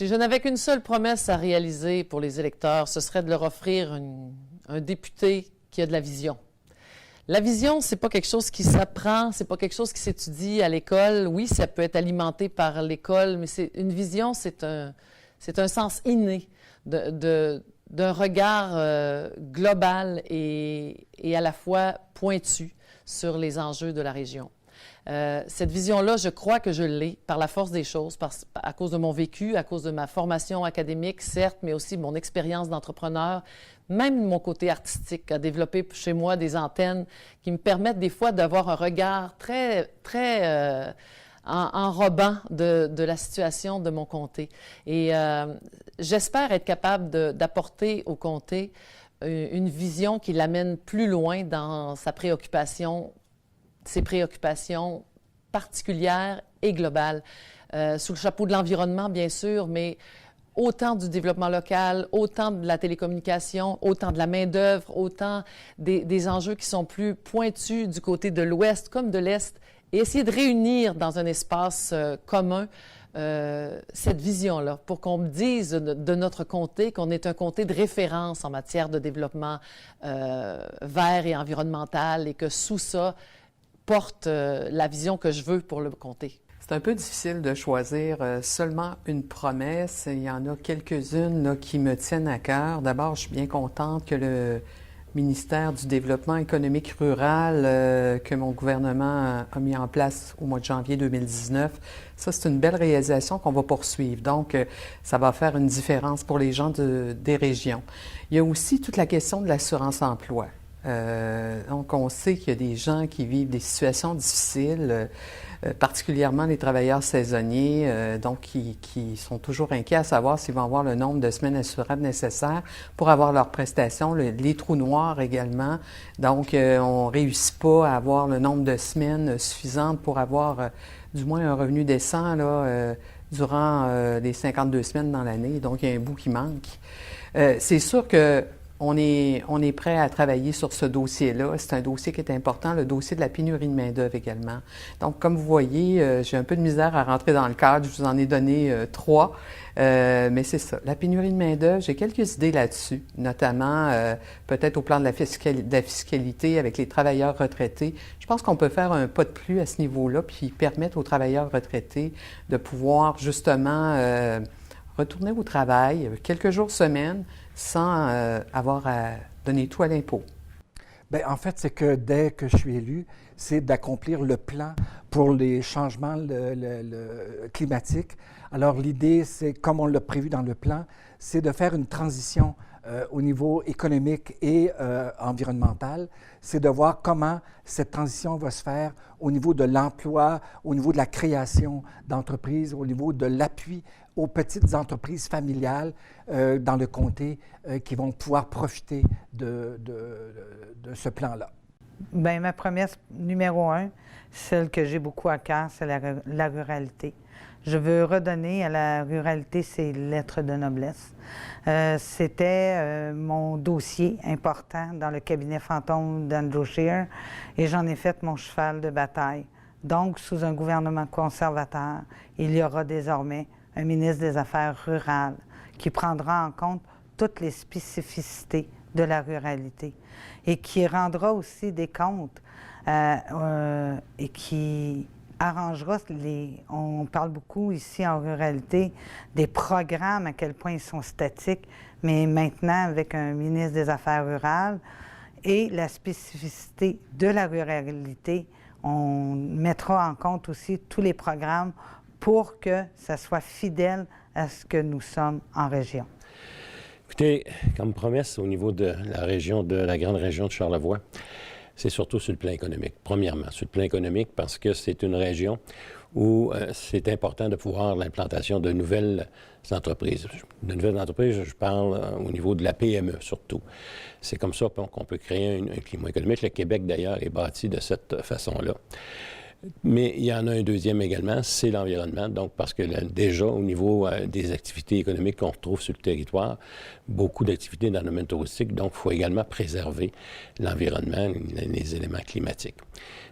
Si je n'avais qu'une seule promesse à réaliser pour les électeurs, ce serait de leur offrir un député qui a de la vision. La vision, c'est pas quelque chose qui s'apprend, c'est pas quelque chose qui s'étudie à l'école. Oui, ça peut être alimenté par l'école, mais une vision, c'est un sens inné d'un regard global et à la fois pointu sur les enjeux de la région. Cette vision-là, je crois que je l'ai par la force des choses, à cause de mon vécu, à cause de ma formation académique, certes, mais aussi mon expérience d'entrepreneur, même mon côté artistique, a développé chez moi des antennes qui me permettent des fois d'avoir un regard très enrobant de la situation de mon comté. Et j'espère être capable d'apporter au comté une vision qui l'amène plus loin dans ses préoccupations particulières et globales, sous le chapeau de l'environnement, bien sûr, mais autant du développement local, autant de la télécommunication, autant de la main-d'œuvre, autant des enjeux qui sont plus pointus du côté de l'Ouest comme de l'Est, et essayer de réunir dans un espace commun cette vision-là, pour qu'on me dise de notre comté qu'on est un comté de référence en matière de développement vert et environnemental, et que sous ça porte la vision que je veux pour le comté. C'est un peu difficile de choisir seulement une promesse. Il y en a quelques-unes là, qui me tiennent à cœur. D'abord, je suis bien contente que le ministère du Développement économique rural que mon gouvernement a mis en place au mois de janvier 2019, ça, c'est une belle réalisation qu'on va poursuivre. Donc, ça va faire une différence pour les gens des régions. Il y a aussi toute la question de l'assurance-emploi. Donc, on sait qu'il y a des gens qui vivent des situations difficiles, particulièrement les travailleurs saisonniers, donc qui sont toujours inquiets à savoir s'ils vont avoir le nombre de semaines assurables nécessaires pour avoir leurs prestations, les trous noirs également. Donc, on ne réussit pas à avoir le nombre de semaines suffisantes pour avoir du moins un revenu décent là, durant les 52 semaines dans l'année. Donc, il y a un bout qui manque. C'est sûr que on est prêt à travailler sur ce dossier-là. C'est un dossier qui est important, le dossier de la pénurie de main-d'œuvre également. Donc, comme vous voyez, j'ai un peu de misère à rentrer dans le cadre. Je vous en ai donné 3. Mais c'est ça. La pénurie de main-d'œuvre, j'ai quelques idées là-dessus, notamment peut-être au plan de la fiscalité avec les travailleurs retraités. Je pense qu'on peut faire un pas de plus à ce niveau-là, puis permettre aux travailleurs retraités de pouvoir justement retourner au travail quelques jours semaine, sans avoir à donner tout à l'impôt. Bien, en fait, c'est que dès que je suis élu, c'est d'accomplir le plan pour les changements climatiques. Alors, l'idée, c'est, comme on l'a prévu dans le plan, c'est de faire une transition au niveau économique et environnemental. C'est de voir comment cette transition va se faire au niveau de l'emploi, au niveau de la création d'entreprises, au niveau de l'appui aux petites entreprises familiales dans le comté qui vont pouvoir profiter de ce plan-là. Bien, ma promesse numéro 1, celle que j'ai beaucoup à cœur, c'est la ruralité. Je veux redonner à la ruralité ses lettres de noblesse. C'était mon dossier important dans le cabinet fantôme d'Andrew Scheer et j'en ai fait mon cheval de bataille. Donc, sous un gouvernement conservateur, il y aura désormais un ministre des Affaires rurales qui prendra en compte toutes les spécificités de la ruralité et qui rendra aussi des comptes et qui arrangera on parle beaucoup ici en ruralité des programmes, à quel point ils sont statiques, mais maintenant avec un ministre des Affaires rurales et la spécificité de la ruralité, on mettra en compte aussi tous les programmes pour que ça soit fidèle à ce que nous sommes en région. Écoutez, comme promesse au niveau de la région, de la grande région de Charlevoix, c'est surtout sur le plan économique. Premièrement, sur le plan économique, parce que c'est une région où c'est important de pouvoir l'implantation de nouvelles entreprises. De nouvelles entreprises, je parle au niveau de la PME surtout. C'est comme ça qu'on peut créer un climat économique. Le Québec, d'ailleurs, est bâti de cette façon-là. Mais il y en a un deuxième également, c'est l'environnement. Donc, parce que déjà, au niveau des activités économiques qu'on retrouve sur le territoire, beaucoup d'activités dans le domaine touristique, donc il faut également préserver l'environnement, les éléments climatiques.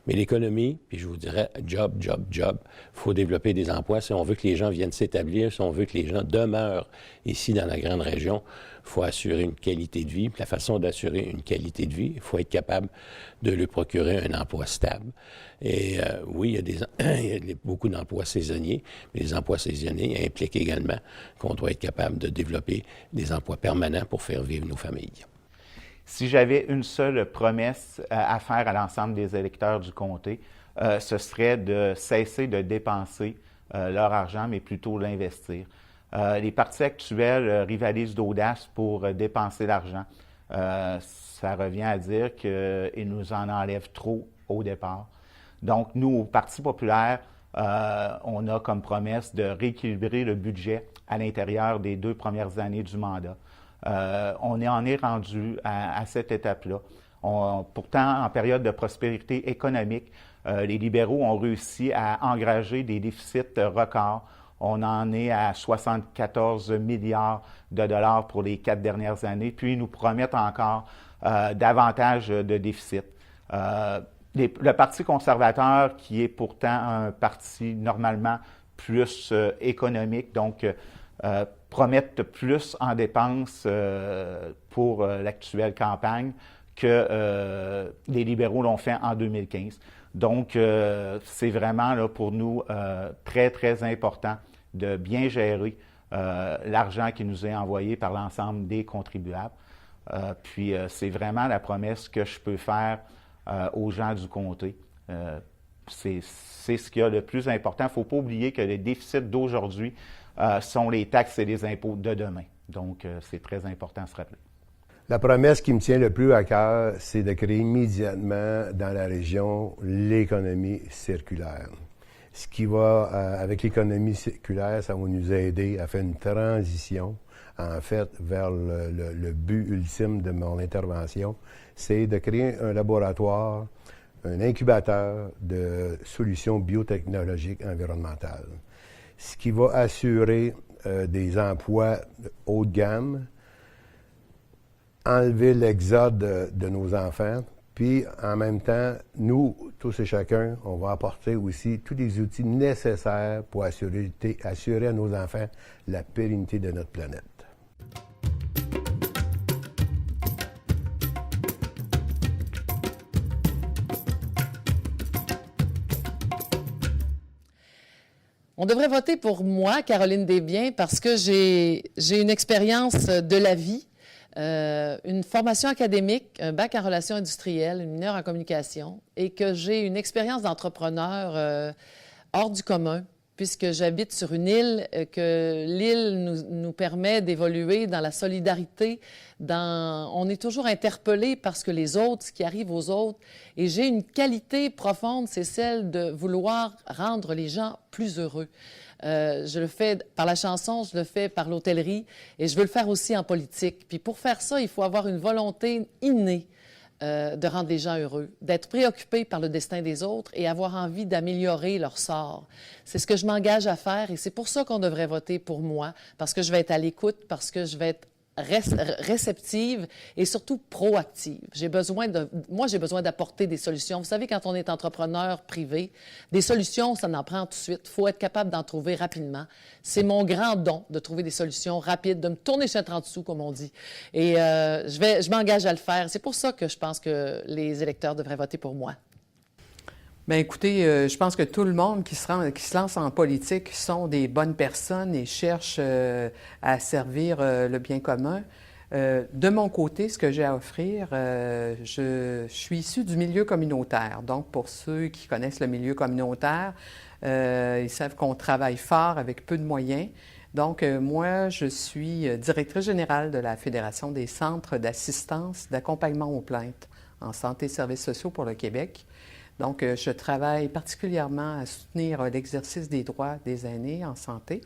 Mais l'économie, puis je vous dirais, job. Il faut développer des emplois. Si on veut que les gens viennent s'établir, si on veut que les gens demeurent ici dans la grande région, il faut assurer une qualité de vie. Puis la façon d'assurer une qualité de vie, il faut être capable de lui procurer un emploi stable. Et oui, il y a beaucoup d'emplois saisonniers, mais les emplois saisonniers impliquent également qu'on doit être capable de développer des emplois permanents pour faire vivre nos familles. Si j'avais une seule promesse à faire à l'ensemble des électeurs du comté, ce serait de cesser de dépenser leur argent, mais plutôt l'investir. Les partis actuels rivalisent d'audace pour dépenser l'argent. Ça revient à dire qu'ils nous en enlèvent trop au départ. Donc, nous, au Parti populaire, on a comme promesse de rééquilibrer le budget à l'intérieur des 2 premières années du mandat. On en est rendu à cette étape-là. Pourtant, en période de prospérité économique, les libéraux ont réussi à engranger des déficits records. On en est à 74 milliards de dollars pour les 4 dernières années, puis ils nous promettent encore davantage de déficits. Le Parti conservateur, qui est pourtant un parti normalement plus économique, donc promettent plus en dépenses pour l'actuelle campagne que les libéraux l'ont fait en 2015. Donc, c'est vraiment là, pour nous très, très important de bien gérer l'argent qui nous est envoyé par l'ensemble des contribuables. Puis, c'est vraiment la promesse que je peux faire aux gens du comté. C'est ce qu'il y a le plus important. Il ne faut pas oublier que les déficits d'aujourd'hui sont les taxes et les impôts de demain. Donc, c'est très important à se rappeler. La promesse qui me tient le plus à cœur, c'est de créer immédiatement dans la région l'économie circulaire. Ce qui va, avec l'économie circulaire, ça va nous aider à faire une transition, en fait, vers le but ultime de mon intervention, c'est de créer un laboratoire, un incubateur de solutions biotechnologiques environnementales. Ce qui va assurer des emplois haut de gamme, enlever l'exode de nos enfants, puis en même temps, nous, tous et chacun, on va apporter aussi tous les outils nécessaires pour assurer à nos enfants la pérennité de notre planète. On devrait voter pour moi, Caroline Desbiens, parce que j'ai une expérience de la vie, une formation académique, un bac en relations industrielles, une mineure en communication, et que j'ai une expérience d'entrepreneur hors du commun, puisque j'habite sur une île, que l'île nous permet d'évoluer dans la solidarité. On est toujours interpellé parce que les autres, ce qui arrive aux autres, et j'ai une qualité profonde, c'est celle de vouloir rendre les gens plus heureux. Je le fais par la chanson, je le fais par l'hôtellerie, et je veux le faire aussi en politique. Puis pour faire ça, il faut avoir une volonté innée de rendre les gens heureux, d'être préoccupé par le destin des autres et avoir envie d'améliorer leur sort. C'est ce que je m'engage à faire et c'est pour ça qu'on devrait voter pour moi, parce que je vais être à l'écoute, parce que je vais être réceptive et surtout proactive. Moi, j'ai besoin d'apporter des solutions. Vous savez, quand on est entrepreneur privé, des solutions, ça en prend tout de suite. Il faut être capable d'en trouver rapidement. C'est mon grand don de trouver des solutions rapides, de me tourner sur 30 sous, comme on dit. Et je m'engage à le faire. C'est pour ça que je pense que les électeurs devraient voter pour moi. Bien, écoutez, je pense que tout le monde qui se lance en politique sont des bonnes personnes et cherchent à servir le bien commun. De mon côté, ce que j'ai à offrir, je suis issu du milieu communautaire. Donc, pour ceux qui connaissent le milieu communautaire, ils savent qu'on travaille fort avec peu de moyens. Donc, moi, je suis directrice générale de la Fédération des centres d'assistance, d'accompagnement aux plaintes en santé et services sociaux pour le Québec. Donc, je travaille particulièrement à soutenir l'exercice des droits des aînés en santé.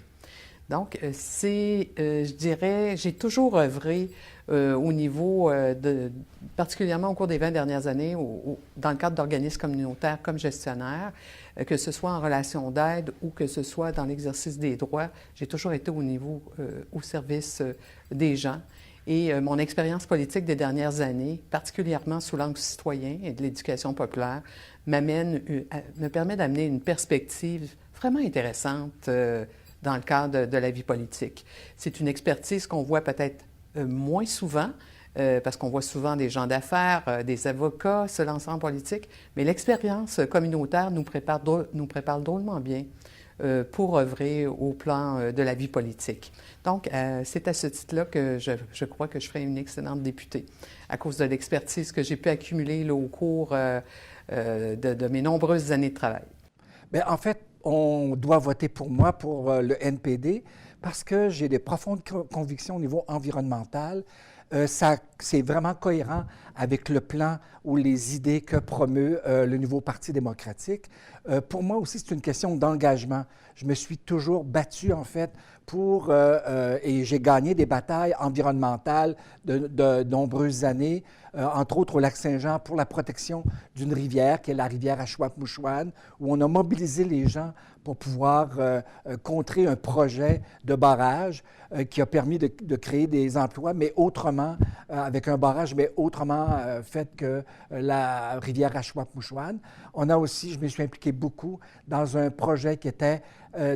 Donc, je dirais, j'ai toujours œuvré au niveau, particulièrement au cours des 20 dernières années, dans le cadre d'organismes communautaires comme gestionnaire, que ce soit en relation d'aide ou que ce soit dans l'exercice des droits. J'ai toujours été au service des gens. Et mon expérience politique des dernières années, particulièrement sous l'angle citoyen et de l'éducation populaire, me permet d'amener une perspective vraiment intéressante dans le cadre de la vie politique. C'est une expertise qu'on voit peut-être moins souvent, parce qu'on voit souvent des gens d'affaires, des avocats se lancer en politique, mais l'expérience communautaire nous prépare drôlement bien pour œuvrer au plan de la vie politique. Donc, c'est à ce titre-là que je crois que je ferai une excellente députée, à cause de l'expertise que j'ai pu accumuler là, au cours de mes nombreuses années de travail. Bien, en fait, on doit voter pour moi, pour le NPD, parce que j'ai des profondes convictions au niveau environnemental. C'est vraiment cohérent avec le plan ou les idées que promeut le nouveau Parti démocratique. Pour moi aussi, c'est une question d'engagement. Je me suis toujours battu, en fait, et j'ai gagné des batailles environnementales de nombreuses années, entre autres au Lac-Saint-Jean, pour la protection d'une rivière, qui est la rivière Achouap-Mouchouane, où on a mobilisé les gens pour pouvoir contrer un projet de barrage qui a permis de créer des emplois, mais autrement, avec un barrage, mais autrement fait que la rivière Achouap-Mouchouane. On a aussi, je me suis impliqué beaucoup dans un projet qui était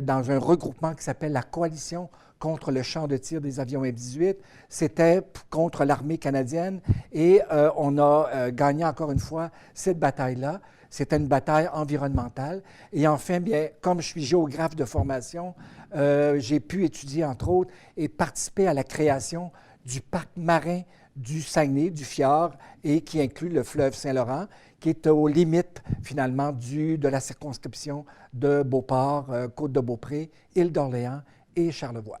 dans un regroupement qui s'appelle la Coalition contre le champ de tir des avions F-18. C'était contre l'armée canadienne et on a gagné encore une fois cette bataille-là. C'était une bataille environnementale. Et enfin, bien, comme je suis géographe de formation, j'ai pu étudier, entre autres, et participer à la création du parc marin du Saguenay, du fjord, et qui inclut le fleuve Saint-Laurent, qui est aux limites, finalement, de la circonscription de Beauport, Côte-de-Beaupré, Île-d'Orléans et Charlevoix.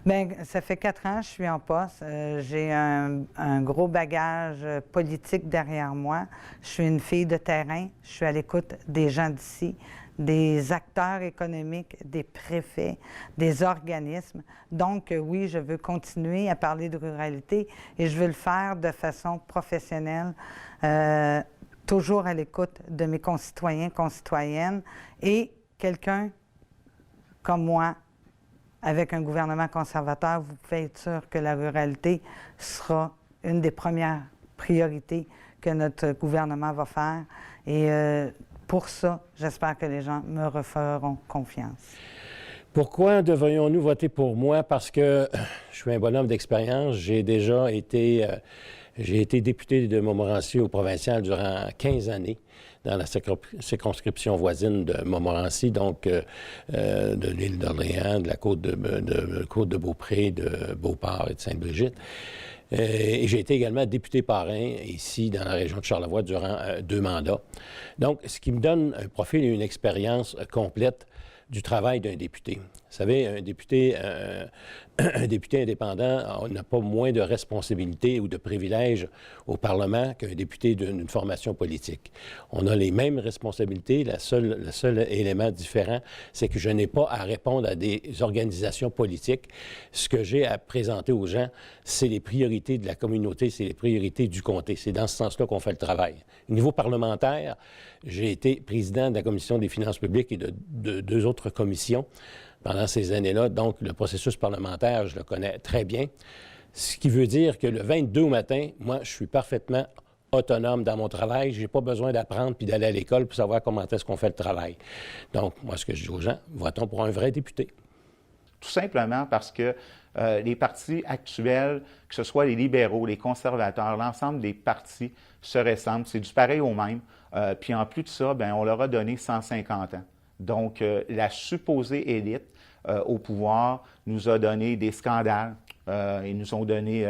Bien, ça fait 4 ans que je suis en poste. J'ai un gros bagage politique derrière moi. Je suis une fille de terrain. Je suis à l'écoute des gens d'ici, des acteurs économiques, des préfets, des organismes. Donc, oui, je veux continuer à parler de ruralité et je veux le faire de façon professionnelle, toujours à l'écoute de mes concitoyens, concitoyennes et quelqu'un comme moi, avec un gouvernement conservateur, vous pouvez être sûr que la ruralité sera une des premières priorités que notre gouvernement va faire. Et pour ça, j'espère que les gens me referont confiance. Pourquoi devrions-nous voter pour moi? Parce que je suis un bonhomme d'expérience. J'ai déjà été député de Montmorency au provincial durant 15 années dans la circonscription voisine de Montmorency, donc de l'île d'Orléans, de la côte de Beaupré, de Beauport et de Sainte-Brigitte. Et j'ai été également député parrain ici dans la région de Charlevoix durant 2 mandats. Donc, ce qui me donne un profil et une expérience complète du travail d'un député. Vous savez, un député indépendant n'a pas moins de responsabilités ou de privilèges au Parlement qu'un député d'une formation politique. On a les mêmes responsabilités. Le seul élément différent, c'est que je n'ai pas à répondre à des organisations politiques. Ce que j'ai à présenter aux gens, c'est les priorités de la communauté, c'est les priorités du comté. C'est dans ce sens-là qu'on fait le travail. Au niveau parlementaire, j'ai été président de la Commission des finances publiques et de 2 autres commissions pendant ces années-là. Donc, le processus parlementaire, je le connais très bien. Ce qui veut dire que le 22 au matin, moi, je suis parfaitement autonome dans mon travail. Je n'ai pas besoin d'apprendre puis d'aller à l'école pour savoir comment est-ce qu'on fait le travail. Donc, moi, ce que je dis aux gens, votons pour un vrai député. Tout simplement parce que les partis actuels, que ce soit les libéraux, les conservateurs, l'ensemble des partis se ressemblent. C'est du pareil au même. Puis en plus de ça, bien, on leur a donné 150 ans. Donc, la supposée élite au pouvoir nous a donné des scandales. Ils nous ont donné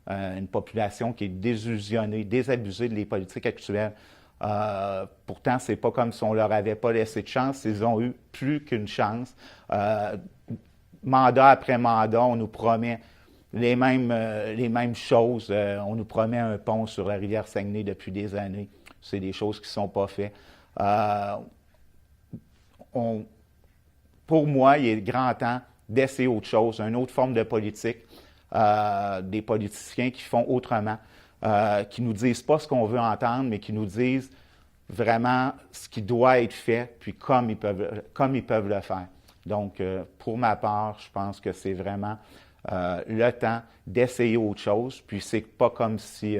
une population qui est désillusionnée, désabusée des politiques actuelles. Pourtant, c'est pas comme si on leur avait pas laissé de chance. Ils ont eu plus qu'une chance. Mandat après mandat, on nous promet les mêmes choses. On nous promet un pont sur la rivière Saguenay depuis des années. C'est des choses qui ne sont pas faites. pour moi, il est grand temps d'essayer autre chose, une autre forme de politique, des politiciens qui font autrement, qui nous disent pas ce qu'on veut entendre, mais qui nous disent vraiment ce qui doit être fait, puis comme ils peuvent le faire. Donc, pour ma part, je pense que c'est vraiment le temps d'essayer autre chose, puis c'est pas comme si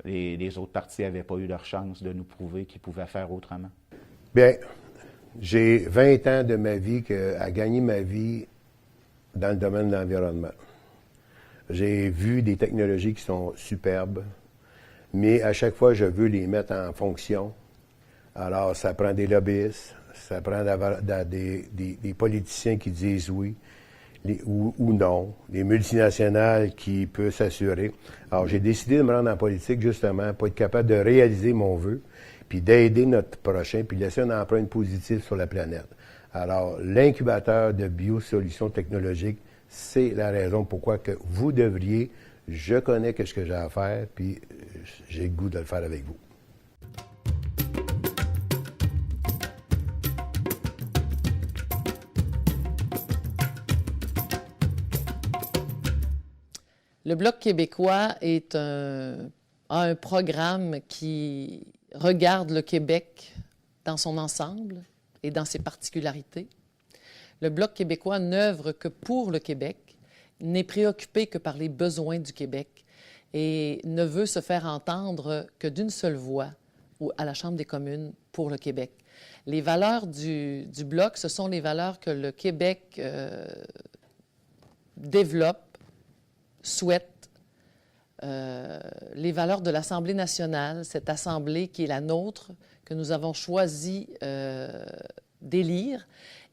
les autres partis n'avaient pas eu leur chance de nous prouver qu'ils pouvaient faire autrement. Bien, j'ai 20 ans de ma vie à gagner ma vie dans le domaine de l'environnement. J'ai vu des technologies qui sont superbes, mais à chaque fois, je veux les mettre en fonction. Alors, ça prend des lobbyistes, ça prend des politiciens qui disent oui ou non, des multinationales qui peuvent s'assurer. Alors, j'ai décidé de me rendre en politique justement pour être capable de réaliser mon vœu, puis d'aider notre prochain, puis laisser une empreinte positive sur la planète. Alors, l'incubateur de biosolutions technologiques, c'est la raison pourquoi que vous devriez, je connais ce que j'ai à faire, puis j'ai le goût de le faire avec vous. Le Bloc québécois a un programme qui regarde le Québec dans son ensemble et dans ses particularités. Le Bloc québécois n'œuvre que pour le Québec, n'est préoccupé que par les besoins du Québec et ne veut se faire entendre que d'une seule voix à la Chambre des communes pour le Québec. Les valeurs du Bloc, ce sont les valeurs que le Québec développe, souhaite, les valeurs de l'Assemblée nationale, cette Assemblée qui est la nôtre, que nous avons choisi d'élire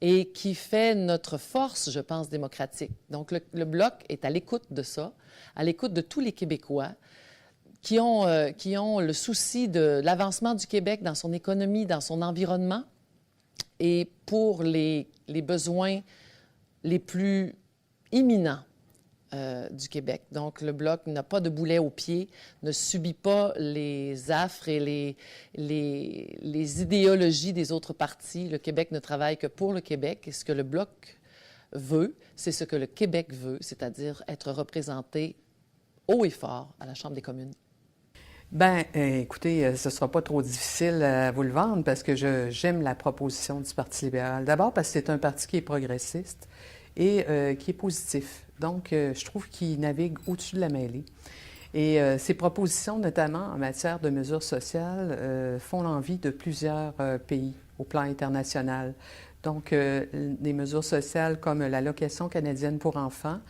et qui fait notre force, je pense, démocratique. Donc, le Bloc est à l'écoute de ça, à l'écoute de tous les Québécois qui ont le souci de l'avancement du Québec dans son économie, dans son environnement et pour les besoins les plus imminents du Québec. Donc, le Bloc n'a pas de boulet au pied, ne subit pas les affres et les idéologies des autres partis. Le Québec ne travaille que pour le Québec. Et ce que le Bloc veut, c'est ce que le Québec veut, c'est-à-dire être représenté haut et fort à la Chambre des communes. Bien, écoutez, ce ne sera pas trop difficile à vous le vendre parce que j'aime la proposition du Parti libéral. D'abord parce que c'est un parti qui est progressiste et qui est positif. Donc, je trouve qu'il navigue au-dessus de la mêlée. Et ces propositions, notamment en matière de mesures sociales, font l'envie de plusieurs pays au plan international. Donc, des mesures sociales comme l'allocation canadienne pour enfants,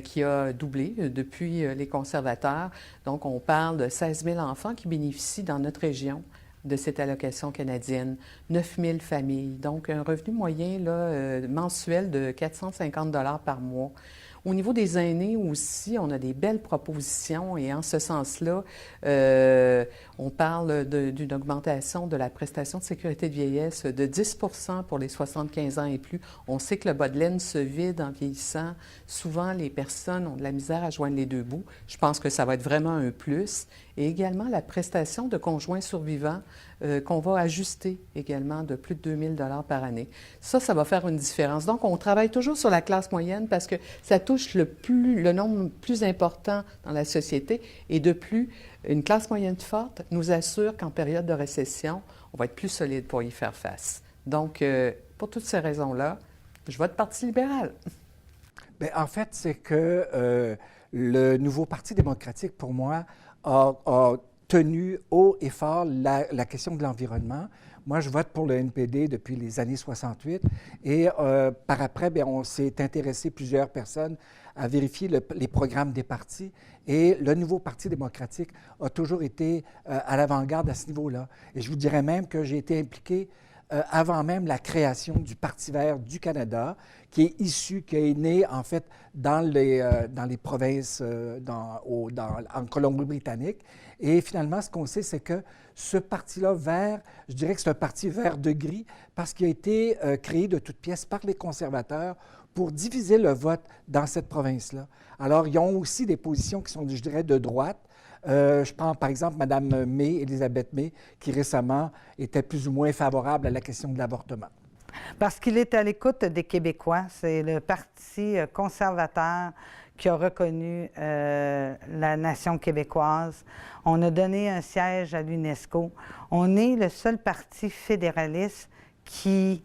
qui a doublé depuis les conservateurs. Donc, on parle de 16 000 enfants qui bénéficient dans notre région de cette allocation canadienne, 9 000 familles. Donc, un revenu moyen là, mensuel de 450 $ par mois. Au niveau des aînés aussi, on a des belles propositions et en ce sens-là, on parle d'une augmentation de la prestation de sécurité de vieillesse de 10 % pour les 75 ans et plus. On sait que le bas de laine se vide en vieillissant. Souvent, les personnes ont de la misère à joindre les deux bouts. Je pense que ça va être vraiment un plus. Et également la prestation de conjoints survivants qu'on va ajuster également de plus de 2 000 $ par année. Ça va faire une différence. Donc, on travaille toujours sur la classe moyenne parce que ça touche le nombre plus important dans la société. Et de plus, une classe moyenne forte nous assure qu'en période de récession, on va être plus solide pour y faire face. Donc, pour toutes ces raisons-là, je vote Parti libéral. Bien, en fait, c'est que le nouveau Parti démocratique, pour moi, a tenu haut et fort la question de l'environnement. Moi, je vote pour le NPD depuis les années 68 et par après, bien, on s'est intéressé, plusieurs personnes, à vérifier les programmes des partis et le nouveau Parti démocratique a toujours été à l'avant-garde à ce niveau-là. Et je vous dirais même que j'ai été impliqué avant même la création du Parti vert du Canada, qui est né en fait dans les provinces en Colombie-Britannique. Et finalement, ce qu'on sait, c'est que ce parti-là vert, je dirais que c'est un parti vert de gris, parce qu'il a été créé de toutes pièces par les conservateurs pour diviser le vote dans cette province-là. Alors, ils ont aussi des positions qui sont, je dirais, de droite. Je prends par exemple Mme May, Elizabeth May, qui récemment était plus ou moins favorable à la question de l'avortement. Parce qu'il est à l'écoute des Québécois. C'est le Parti conservateur qui a reconnu la nation québécoise. On a donné un siège à l'UNESCO. On est le seul parti fédéraliste qui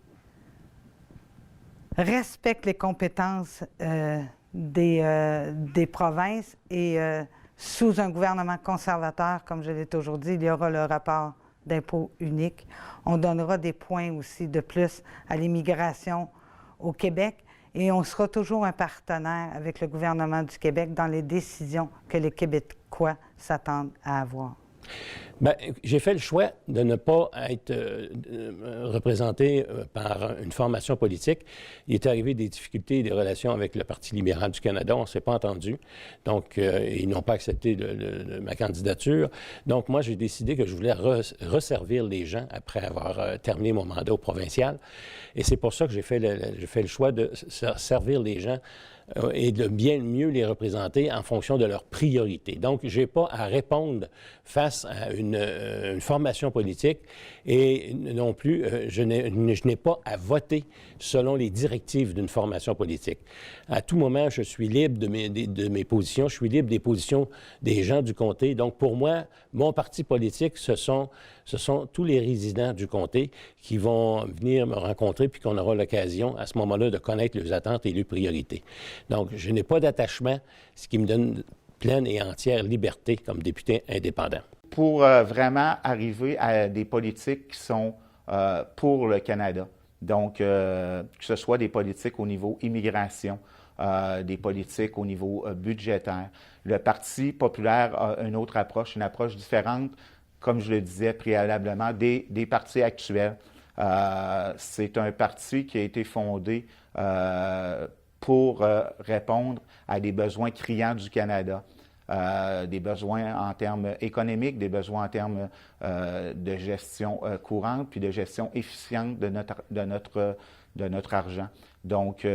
respecte les compétences des provinces et sous un gouvernement conservateur, comme je l'ai toujours dit, il y aura le rapport d'impôt unique. On donnera des points aussi de plus à l'immigration au Québec et on sera toujours un partenaire avec le gouvernement du Québec dans les décisions que les Québécois s'attendent à avoir. Bien, j'ai fait le choix de ne pas être représenté par une formation politique. Il est arrivé des difficultés et des relations avec le Parti libéral du Canada. On ne s'est pas entendu. Donc, ils n'ont pas accepté ma candidature. Donc, moi, j'ai décidé que je voulais resservir les gens après avoir terminé mon mandat au provincial. Et c'est pour ça que j'ai fait le choix de servir les gens et de bien mieux les représenter en fonction de leurs priorités. Donc, je n'ai pas à répondre face à une formation politique et non plus, je n'ai pas à voter selon les directives d'une formation politique. À tout moment, je suis libre de mes positions, je suis libre des positions des gens du comté. Donc, pour moi, mon parti politique, ce sont tous les résidents du comté qui vont venir me rencontrer puis qu'on aura l'occasion, à ce moment-là, de connaître leurs attentes et leurs priorités. Donc, je n'ai pas d'attachement, ce qui me donne pleine et entière liberté comme député indépendant. Pour vraiment arriver à des politiques qui sont pour le Canada. Donc, que ce soit des politiques au niveau immigration, des politiques au niveau budgétaire. Le Parti populaire a une autre approche, une approche différente, comme je le disais préalablement, des partis actuels. C'est un parti qui a été fondé pour répondre à des besoins criants du Canada. Des besoins en termes économiques, des besoins en termes de gestion courante, puis de gestion efficiente de notre argent. Donc,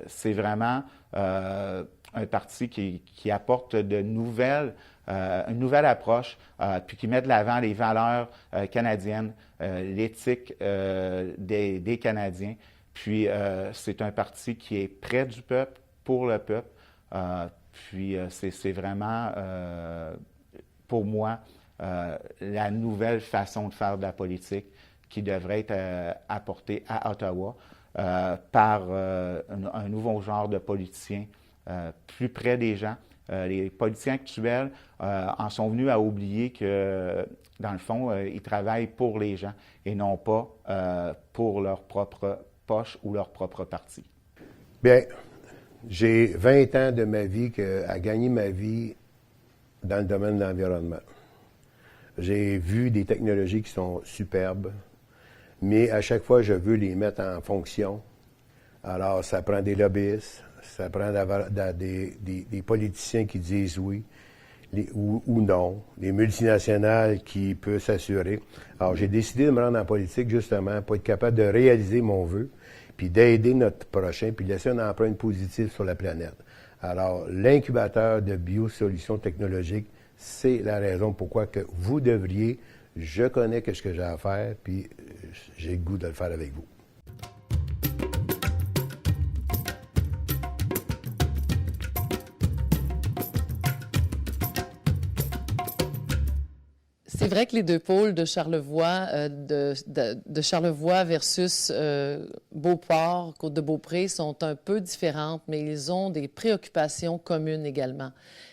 c'est vraiment un parti qui apporte une nouvelle approche, puis qui met de l'avant les valeurs canadiennes, l'éthique des Canadiens. Puis, c'est un parti qui est près du peuple, pour le peuple. Puis, c'est vraiment, pour moi, la nouvelle façon de faire de la politique qui devrait être apportée à Ottawa par un nouveau genre de politiciens plus près des gens. Les politiciens actuels en sont venus à oublier que, dans le fond, ils travaillent pour les gens et non pas pour leur propre poche ou leur propre parti. Bien, j'ai 20 ans de ma vie à gagner ma vie dans le domaine de l'environnement. J'ai vu des technologies qui sont superbes, mais à chaque fois, je veux les mettre en fonction. Alors, ça prend des lobbyistes, ça prend des politiciens qui disent oui ou non, les multinationales qui peuvent s'assurer. Alors, j'ai décidé de me rendre en politique justement pour être capable de réaliser mon vœu, puis d'aider notre prochain, puis laisser une empreinte positive sur la planète. Alors, l'incubateur de biosolutions technologiques, c'est la raison pourquoi que vous devriez, je connais ce que j'ai à faire, puis j'ai le goût de le faire avec vous. C'est vrai que les deux pôles de Charlevoix, de Charlevoix versus Beauport, Côte-de-Beaupré, sont un peu différentes, mais ils ont des préoccupations communes également.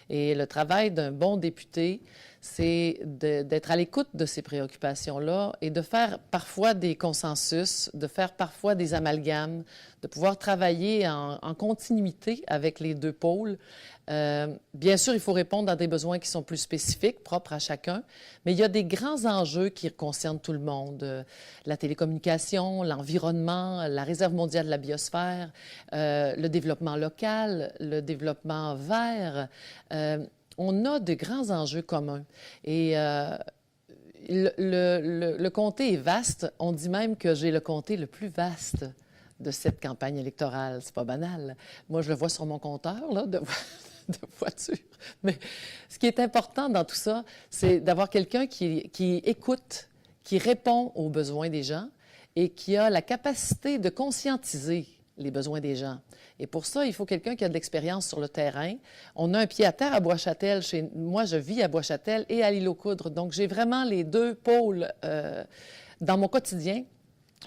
Et le travail d'un bon député, c'est d'être à l'écoute de ces préoccupations-là et de faire parfois des consensus, de faire parfois des amalgames, de pouvoir travailler en continuité avec les deux pôles. Bien sûr, il faut répondre à des besoins qui sont plus spécifiques, propres à chacun, mais il y a des grands enjeux qui concernent tout le monde. La télécommunication, l'environnement, la réserve mondiale de la biosphère, le développement local, le développement vert. On a de grands enjeux communs. Et le comté est vaste. On dit même que j'ai le comté le plus vaste de cette campagne électorale. C'est pas banal. Moi, je le vois sur mon compteur là, de voiture. Mais ce qui est important dans tout ça, c'est d'avoir quelqu'un qui écoute, qui répond aux besoins des gens et qui a la capacité de conscientiser les besoins des gens. Et pour ça, il faut quelqu'un qui a de l'expérience sur le terrain. On a un pied à terre à Bois-Châtel. Moi, je vis à Bois-Châtel et à l'Île-aux-Coudres. Donc, j'ai vraiment les deux pôles dans mon quotidien.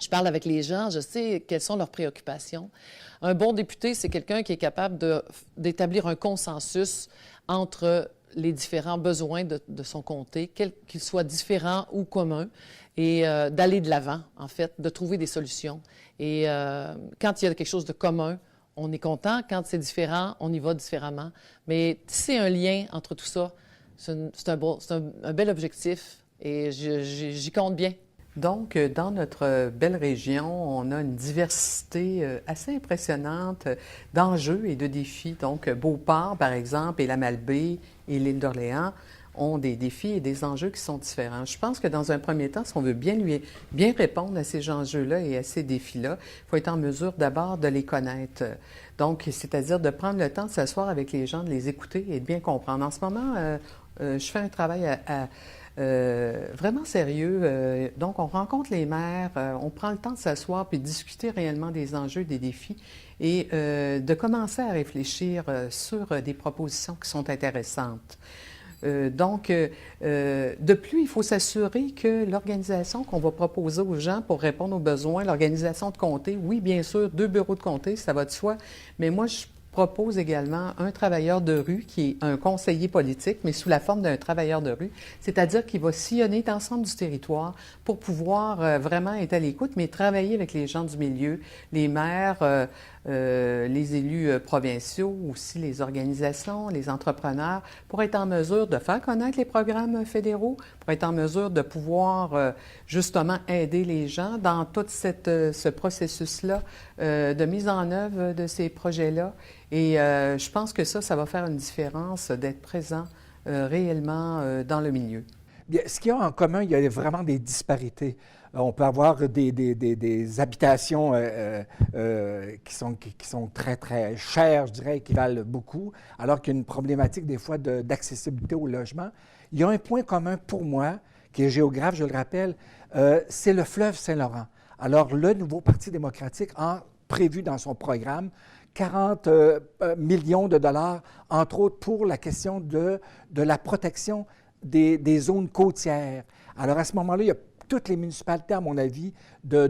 Je parle avec les gens, je sais quelles sont leurs préoccupations. Un bon député, c'est quelqu'un qui est capable d'établir un consensus entre les différents besoins de son comté, qu'ils soient différents ou communs, et d'aller de l'avant, en fait, de trouver des solutions. Et quand il y a quelque chose de commun, on est content. Quand c'est différent, on y va différemment. Mais c'est un lien entre tout ça. C'est un bel objectif et j'y compte bien. Donc, dans notre belle région, on a une diversité assez impressionnante d'enjeux et de défis. Donc, Beauport, par exemple, et la Malbaie et l'île d'Orléans ont des défis et des enjeux qui sont différents. Je pense que dans un premier temps, si on veut bien répondre à ces enjeux-là et à ces défis-là, il faut être en mesure d'abord de les connaître. Donc, c'est-à-dire de prendre le temps de s'asseoir avec les gens, de les écouter et de bien comprendre. En ce moment, je fais un travail vraiment sérieux. Donc, on rencontre les maires, on prend le temps de s'asseoir puis de discuter réellement des enjeux, des défis et de commencer à réfléchir sur des propositions qui sont intéressantes. De plus, il faut s'assurer que l'organisation qu'on va proposer aux gens pour répondre aux besoins, l'organisation de comté, oui, bien sûr, 2 bureaux de comté, ça va de soi, mais moi, je propose également un travailleur de rue qui est un conseiller politique, mais sous la forme d'un travailleur de rue, c'est-à-dire qu'il va sillonner l'ensemble du territoire pour pouvoir vraiment être à l'écoute, mais travailler avec les gens du milieu, les maires, les élus provinciaux, aussi les organisations, les entrepreneurs, pour être en mesure de faire connaître les programmes fédéraux, pour être en mesure de pouvoir justement aider les gens dans tout ce processus-là de mise en œuvre de ces projets-là. Et je pense que ça va faire une différence d'être présent réellement dans le milieu. Bien, ce qu'il y a en commun, il y a vraiment des disparités. On peut avoir des habitations qui sont très, très chères, je dirais, qui valent beaucoup, alors qu'il y a une problématique des fois d'accessibilité au logement. Il y a un point commun pour moi, qui est géographe, je le rappelle, c'est le fleuve Saint-Laurent. Alors, le nouveau Parti démocratique a prévu dans son programme 40 millions de dollars, entre autres pour la question de la protection des zones côtières. Alors, à ce moment-là, il y a toutes les municipalités, à mon avis, de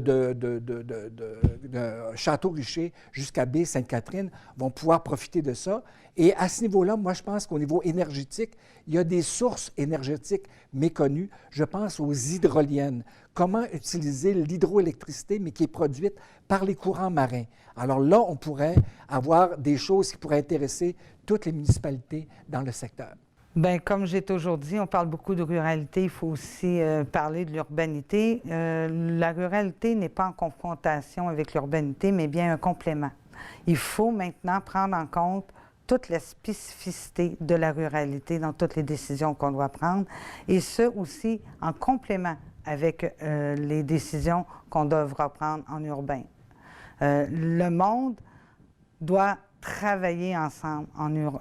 Château-Richer jusqu'à Baie-Sainte-Catherine vont pouvoir profiter de ça. Et à ce niveau-là, moi, je pense qu'au niveau énergétique, il y a des sources énergétiques méconnues. Je pense aux hydroliennes. Comment utiliser l'hydroélectricité, mais qui est produite par les courants marins. Alors là, on pourrait avoir des choses qui pourraient intéresser toutes les municipalités dans le secteur. Bien, comme j'ai toujours dit, on parle beaucoup de ruralité, il faut aussi parler de l'urbanité. La ruralité n'est pas en confrontation avec l'urbanité, mais bien un complément. Il faut maintenant prendre en compte toute la spécificité de la ruralité dans toutes les décisions qu'on doit prendre, et ce aussi en complément avec les décisions qu'on devra prendre en urbain. Le monde doit travailler ensemble.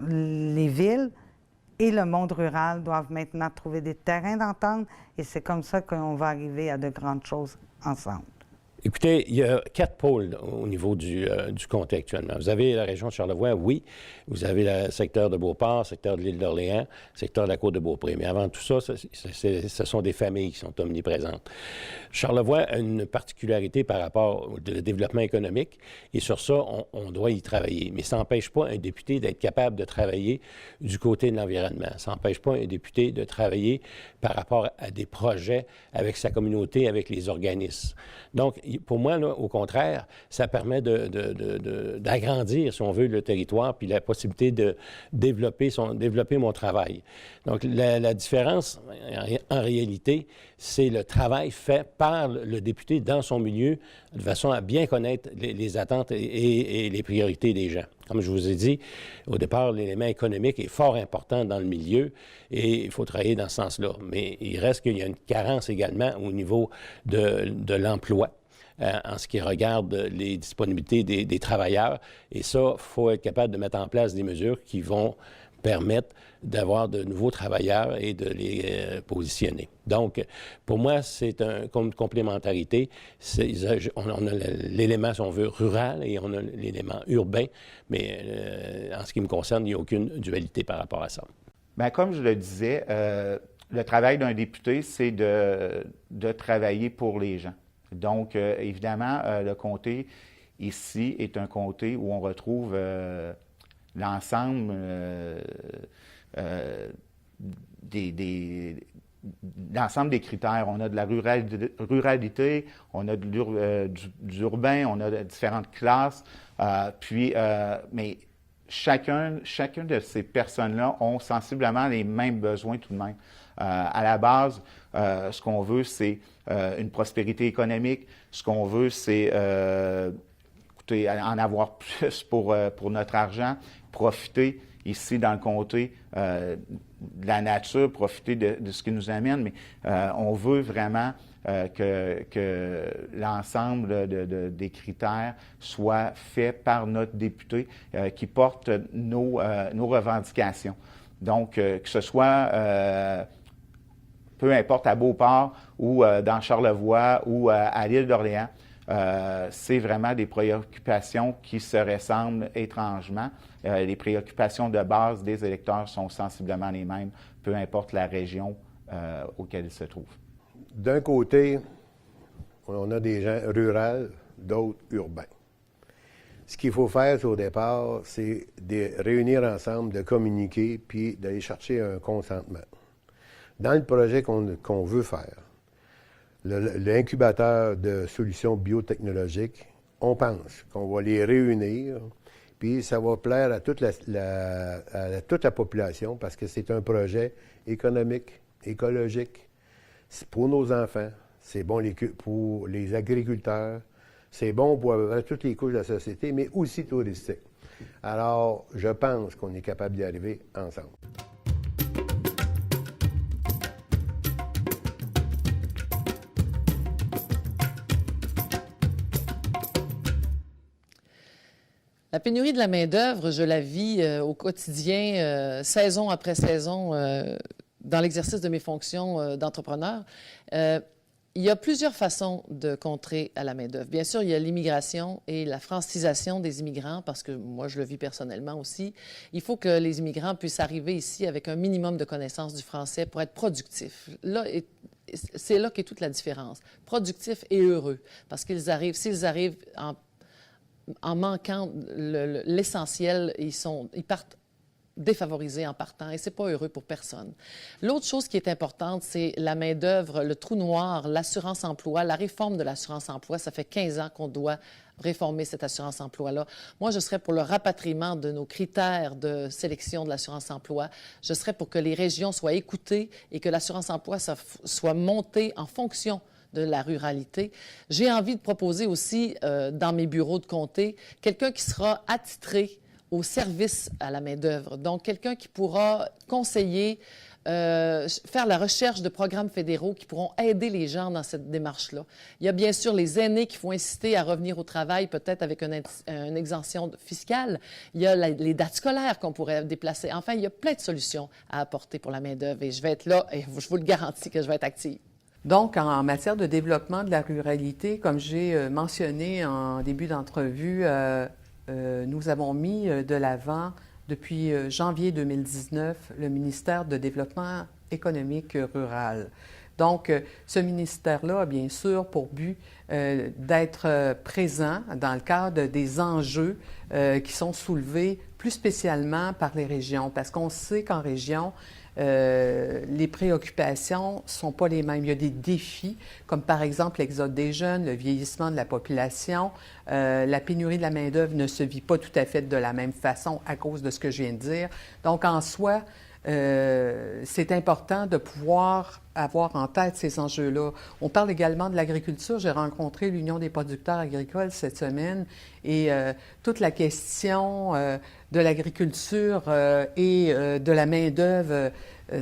Les villes et le monde rural doivent maintenant trouver des terrains d'entente, et c'est comme ça qu'on va arriver à de grandes choses ensemble. Écoutez, il y a 4 pôles au niveau du comté actuellement. Vous avez la région de Charlevoix, oui. Vous avez le secteur de Beauport, le secteur de l'île d'Orléans, le secteur de la Côte-de-Beaupré. Mais avant tout ça, ce sont des familles qui sont omniprésentes. Charlevoix a une particularité par rapport au développement économique, et sur ça, on doit y travailler. Mais ça n'empêche pas un député d'être capable de travailler du côté de l'environnement. Ça n'empêche pas un député de travailler par rapport à des projets avec sa communauté, avec les organismes. Donc, pour moi, là, au contraire, ça permet d'agrandir, si on veut, le territoire, puis la possibilité de développer mon travail. Donc, la différence, en réalité, c'est le travail fait par le député dans son milieu, de façon à bien connaître les attentes et les priorités des gens. Comme je vous ai dit, au départ, l'élément économique est fort important dans le milieu et il faut travailler dans ce sens-là. Mais il reste qu'il y a une carence également au niveau de l'emploi. En ce qui regarde les disponibilités des travailleurs. Et ça, il faut être capable de mettre en place des mesures qui vont permettent d'avoir de nouveaux travailleurs et de les positionner. Donc, pour moi, c'est une complémentarité. On a l'élément, si on veut, rural et on a l'élément urbain, mais en ce qui me concerne, il n'y a aucune dualité par rapport à ça. Bien, comme je le disais, le travail d'un député, c'est de travailler pour les gens. Donc, évidemment, le comté ici est un comté où on retrouve l'ensemble l'ensemble des critères. On a de la ruralité, on a du urbain, on a différentes classes. Mais chacun de ces personnes-là ont sensiblement les mêmes besoins tout de même. À la base, ce qu'on veut, c'est une prospérité économique. Ce qu'on veut, c'est en avoir plus pour notre argent, profiter ici dans le comté de la nature, profiter de ce qui nous amène, mais on veut vraiment que l'ensemble des critères soit fait par notre député qui porte nos revendications. Donc, que ce soit peu importe à Beauport ou dans Charlevoix ou à l'île d'Orléans, c'est vraiment des préoccupations qui se ressemblent étrangement. Les préoccupations de base des électeurs sont sensiblement les mêmes, peu importe la région auquel ils se trouvent. D'un côté, on a des gens ruraux, d'autres urbains. Ce qu'il faut faire au départ, c'est de réunir ensemble, de communiquer, puis d'aller chercher un consentement. Dans le projet qu'on veut faire, l'incubateur de solutions biotechnologiques, on pense qu'on va les réunir, puis ça va plaire à toute la population parce que c'est un projet économique, écologique. C'est pour nos enfants, c'est bon pour les agriculteurs, c'est bon pour toutes les couches de la société, mais aussi touristique. Alors, je pense qu'on est capable d'y arriver ensemble. La pénurie de la main-d'œuvre, je la vis au quotidien, saison après saison, dans l'exercice de mes fonctions d'entrepreneur. Il y a plusieurs façons de contrer à la main-d'œuvre. Bien sûr, il y a l'immigration et la francisation des immigrants, parce que moi, je le vis personnellement aussi. Il faut que les immigrants puissent arriver ici avec un minimum de connaissances du français pour être productifs. C'est là qu'est toute la différence. Productifs et heureux, parce qu'ils arrivent, s'ils arrivent en manquant l'essentiel, ils partent défavorisés en partant et c'est pas heureux pour personne. L'autre chose qui est importante, c'est la main-d'œuvre, le trou noir, l'assurance-emploi, la réforme de l'assurance-emploi. Ça fait 15 ans qu'on doit réformer cette assurance-emploi-là. Moi, je serais pour le rapatriement de nos critères de sélection de l'assurance-emploi. Je serais pour que les régions soient écoutées et que l'assurance-emploi soit montée en fonction de la ruralité. J'ai envie de proposer aussi, dans mes bureaux de comté, quelqu'un qui sera attitré au service à la main-d'œuvre. Donc, quelqu'un qui pourra conseiller, faire la recherche de programmes fédéraux qui pourront aider les gens dans cette démarche-là. Il y a bien sûr les aînés qu'il faut inciter à revenir au travail, peut-être avec une exemption fiscale. Il y a les dates scolaires qu'on pourrait déplacer. Enfin, il y a plein de solutions à apporter pour la main-d'œuvre et je vais être là et je vous le garantis que je vais être active. Donc, en matière de développement de la ruralité, comme j'ai mentionné en début d'entrevue, nous avons mis de l'avant, depuis janvier 2019, le ministère de Développement économique rural. Donc, ce ministère-là a bien sûr pour but d'être présent dans le cadre des enjeux qui sont soulevés plus spécialement par les régions, parce qu'on sait qu'en région, les préoccupations ne sont pas les mêmes. Il y a des défis, comme par exemple l'exode des jeunes, le vieillissement de la population. La pénurie de la main-d'œuvre ne se vit pas tout à fait de la même façon à cause de ce que je viens de dire. Donc, en soi, c'est important de pouvoir avoir en tête ces enjeux-là. On parle également de l'agriculture. J'ai rencontré l'Union des producteurs agricoles cette semaine et toute la question de l'agriculture et de la main-d'œuvre,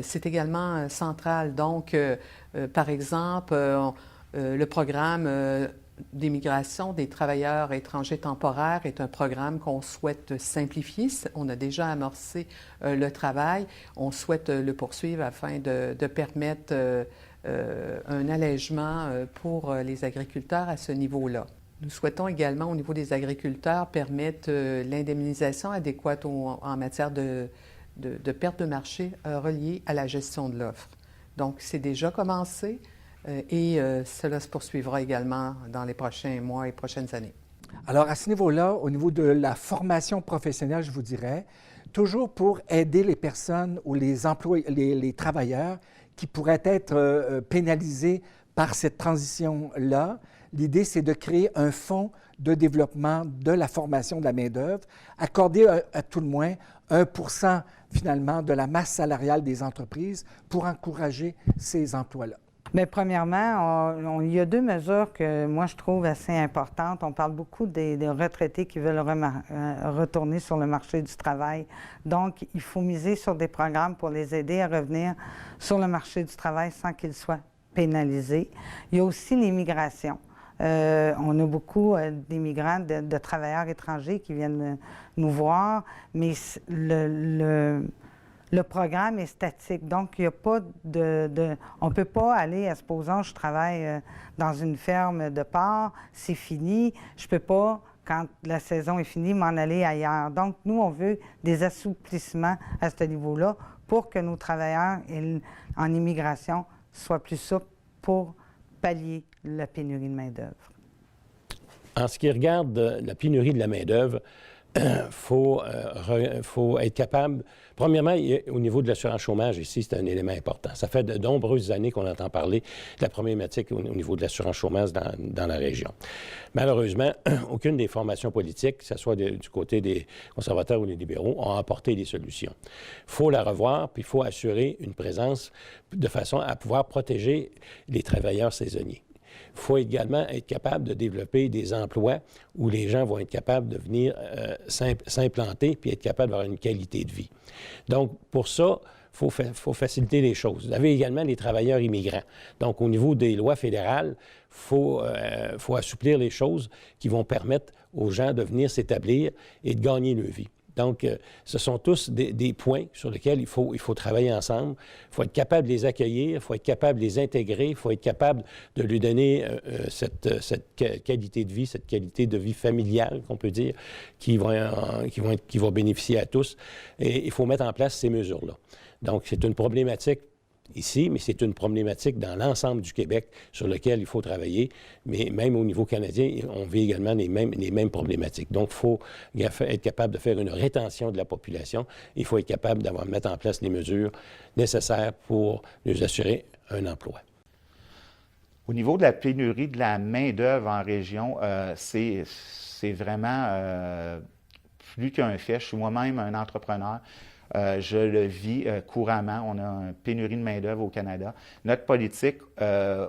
c'est également central. Donc, par exemple, le programme d'immigration des travailleurs étrangers temporaires est un programme qu'on souhaite simplifier. On a déjà amorcé le travail. On souhaite le poursuivre afin de permettre un allègement pour les agriculteurs à ce niveau-là. Nous souhaitons également, au niveau des agriculteurs, permettre l'indemnisation adéquate en matière de perte de marché reliée à la gestion de l'offre. Donc, c'est déjà commencé. Et cela se poursuivra également dans les prochains mois et prochaines années. Alors, à ce niveau-là, au niveau de la formation professionnelle, je vous dirais, toujours pour aider les personnes ou les employés, les travailleurs qui pourraient être pénalisés par cette transition-là, l'idée, c'est de créer un fonds de développement de la formation de la main-d'œuvre, accorder à tout le moins 1% finalement de la masse salariale des entreprises pour encourager ces emplois-là. Bien, premièrement, il y a 2 mesures que moi je trouve assez importantes. On parle beaucoup des retraités qui veulent retourner sur le marché du travail. Donc, il faut miser sur des programmes pour les aider à revenir sur le marché du travail sans qu'ils soient pénalisés. Il y a aussi l'immigration. On a beaucoup d'immigrants, de travailleurs étrangers qui viennent nous voir, mais le programme est statique, donc il n'y a pas on ne peut pas aller, supposons je travaille dans une ferme de porc, c'est fini, je ne peux pas, quand la saison est finie, m'en aller ailleurs. Donc, nous, on veut des assouplissements à ce niveau-là pour que nos travailleurs en immigration soient plus souples pour pallier la pénurie de main-d'œuvre. En ce qui regarde la pénurie de la main-d'œuvre, faut être capable. Premièrement, au niveau de l'assurance chômage, ici, c'est un élément important. Ça fait de nombreuses années qu'on entend parler de la problématique au niveau de l'assurance chômage dans la région. Malheureusement, aucune des formations politiques, que ce soit du côté des conservateurs ou des libéraux, ont apporté des solutions. Il faut la revoir, puis il faut assurer une présence de façon à pouvoir protéger les travailleurs saisonniers. Il faut également être capable de développer des emplois où les gens vont être capables de venir s'implanter puis être capables d'avoir une qualité de vie. Donc, pour ça, il faut faciliter les choses. Vous avez également les travailleurs immigrants. Donc, au niveau des lois fédérales, il faut assouplir les choses qui vont permettre aux gens de venir s'établir et de gagner leur vie. Donc, ce sont tous des points sur lesquels il faut travailler ensemble. Il faut être capable de les accueillir, il faut être capable de les intégrer, il faut être capable de lui donner cette qualité de vie, cette qualité de vie familiale, qu'on peut dire, qui va bénéficier à tous. Et il faut mettre en place ces mesures-là. Donc, c'est une problématique ici, mais c'est une problématique dans l'ensemble du Québec sur lequel il faut travailler. Mais même au niveau canadien, on vit également les mêmes problématiques. Donc, il faut être capable de faire une rétention de la population. Il faut être capable de mettre en place les mesures nécessaires pour nous assurer un emploi. Au niveau de la pénurie de la main-d'œuvre en région, c'est vraiment plus qu'un fait. Je suis moi-même un entrepreneur. Je le vis couramment. On a une pénurie de main-d'œuvre au Canada. Notre politique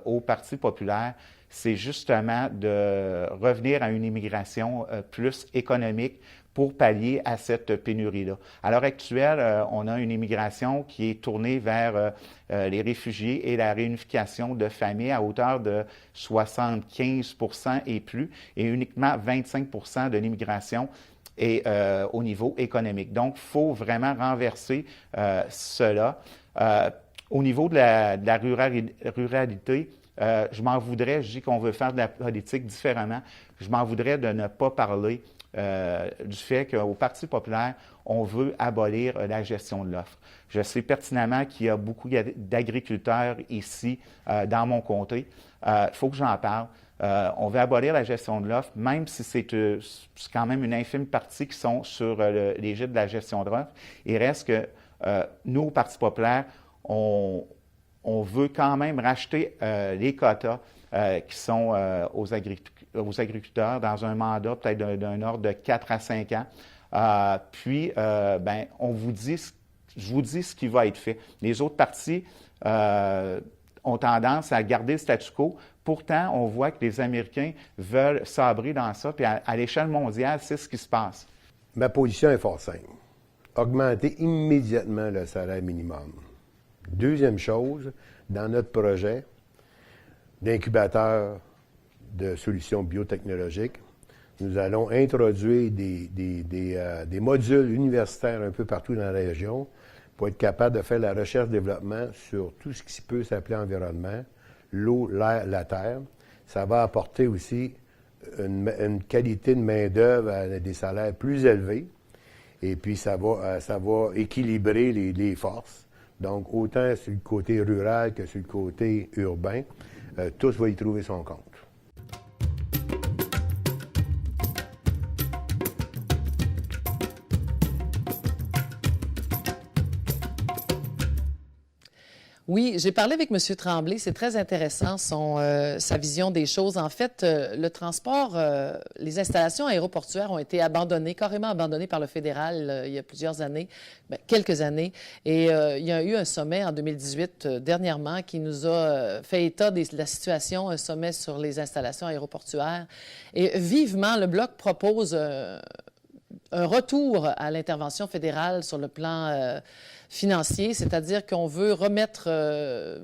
au Parti populaire, c'est justement de revenir à une immigration plus économique pour pallier à cette pénurie-là. À l'heure actuelle, on a une immigration qui est tournée vers les réfugiés et la réunification de familles à hauteur de 75 % et plus, et uniquement 25 % de l'immigration et au niveau économique. Donc, il faut vraiment renverser cela. Au niveau de la ruralité, je m'en voudrais, je dis qu'on veut faire de la politique différemment, je m'en voudrais de ne pas parler du fait qu'au Parti populaire, on veut abolir la gestion de l'offre. Je sais pertinemment qu'il y a beaucoup d'agriculteurs ici dans mon comté. Il faut que j'en parle. On veut abolir la gestion de l'offre, même si c'est quand même une infime partie qui sont sur l'égide de la gestion de l'offre. Il reste que nous, au Parti populaire, on veut quand même racheter les quotas qui sont aux agriculteurs dans un mandat peut-être d'un ordre de 4 à 5 ans. Puis, je vous dis ce qui va être fait. Les autres partis ont tendance à garder le statu quo. Pourtant, on voit que les Américains veulent sabrer dans ça, puis à l'échelle mondiale, c'est ce qui se passe. Ma position est fort simple. Augmenter immédiatement le salaire minimum. Deuxième chose, dans notre projet d'incubateur de solutions biotechnologiques. Nous allons introduire des modules universitaires un peu partout dans la région pour être capable de faire la recherche-développement sur tout ce qui peut s'appeler environnement, l'eau, l'air, la terre. Ça va apporter aussi une qualité de main-d'œuvre à des salaires plus élevés. Et puis, ça va équilibrer les forces. Donc, autant sur le côté rural que sur le côté urbain, tous vont y trouver son compte. Oui, j'ai parlé avec M. Tremblay. C'est très intéressant, sa vision des choses. En fait, le transport, les installations aéroportuaires ont été abandonnées, carrément abandonnées par le fédéral il y a plusieurs années, quelques années. Et il y a eu un sommet en 2018, dernièrement, qui nous a fait état de la situation, un sommet sur les installations aéroportuaires. Et vivement, le Bloc propose un retour à l'intervention fédérale sur le plan financier, c'est-à-dire qu'on veut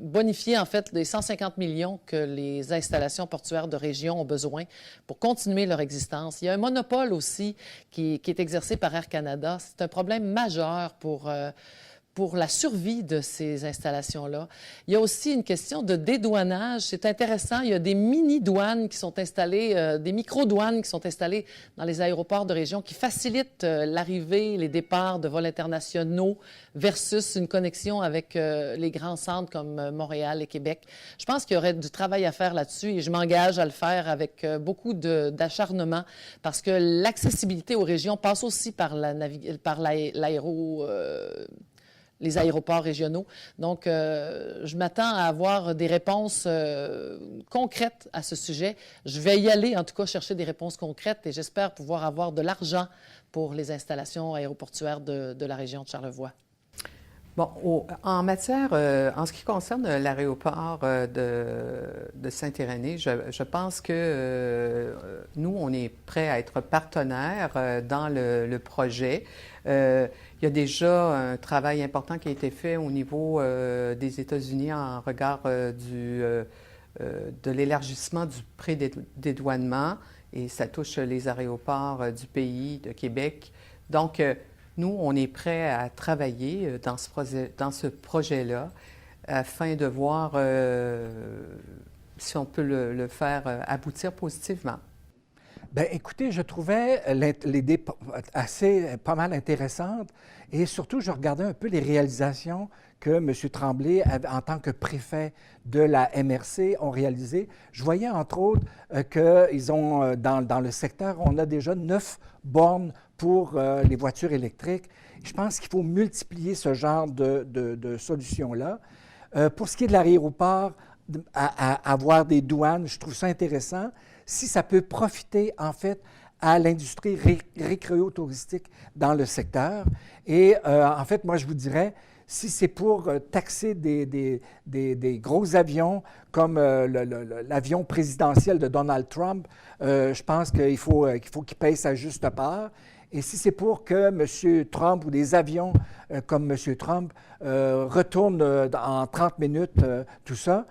bonifier en fait les 150 millions que les installations portuaires de région ont besoin pour continuer leur existence. Il y a un monopole aussi qui est exercé par Air Canada. C'est un problème majeur pour la survie de ces installations-là. Il y a aussi une question de dédouanage. C'est intéressant, il y a des mini-douanes qui sont installées, des micro-douanes qui sont installées dans les aéroports de région qui facilitent l'arrivée, les départs de vols internationaux versus une connexion avec les grands centres comme Montréal et Québec. Je pense qu'il y aurait du travail à faire là-dessus et je m'engage à le faire avec beaucoup d'acharnement parce que l'accessibilité aux régions passe aussi par les aéroports régionaux. Donc, je m'attends à avoir des réponses concrètes à ce sujet. Je vais y aller, en tout cas, chercher des réponses concrètes et j'espère pouvoir avoir de l'argent pour les installations aéroportuaires de la région de Charlevoix. Bon, en matière, en ce qui concerne l'aéroport de Saint-Irénée, je pense que nous, on est prêts à être partenaires dans le projet. Il y a déjà un travail important qui a été fait au niveau des États-Unis en regard de l'élargissement du pré-dédouanement et ça touche les aéroports du pays, de Québec. Donc, nous, on est prêts à travailler dans ce projet-là afin de voir si on peut le faire aboutir positivement. Bien, écoutez, je trouvais l'idée pas mal intéressante et surtout, je regardais un peu les réalisations que M. Tremblay, en tant que préfet de la MRC, ont réalisées. Je voyais, entre autres, qu'ils ont, dans le secteur, on a déjà 9 bornes pour les voitures électriques. Je pense qu'il faut multiplier ce genre de solutions-là. Pour ce qui est de l'aéroport, avoir des douanes, je trouve ça intéressant. Si ça peut profiter, en fait, à l'industrie récréo-touristique dans le secteur. Et en fait, moi, je vous dirais, si c'est pour taxer des gros avions comme l'avion présidentiel de Donald Trump, je pense qu'il faut qu'il paye sa juste part. Et si c'est pour que M. Trump ou des avions comme M. Trump retournent en 30 minutes tout ça,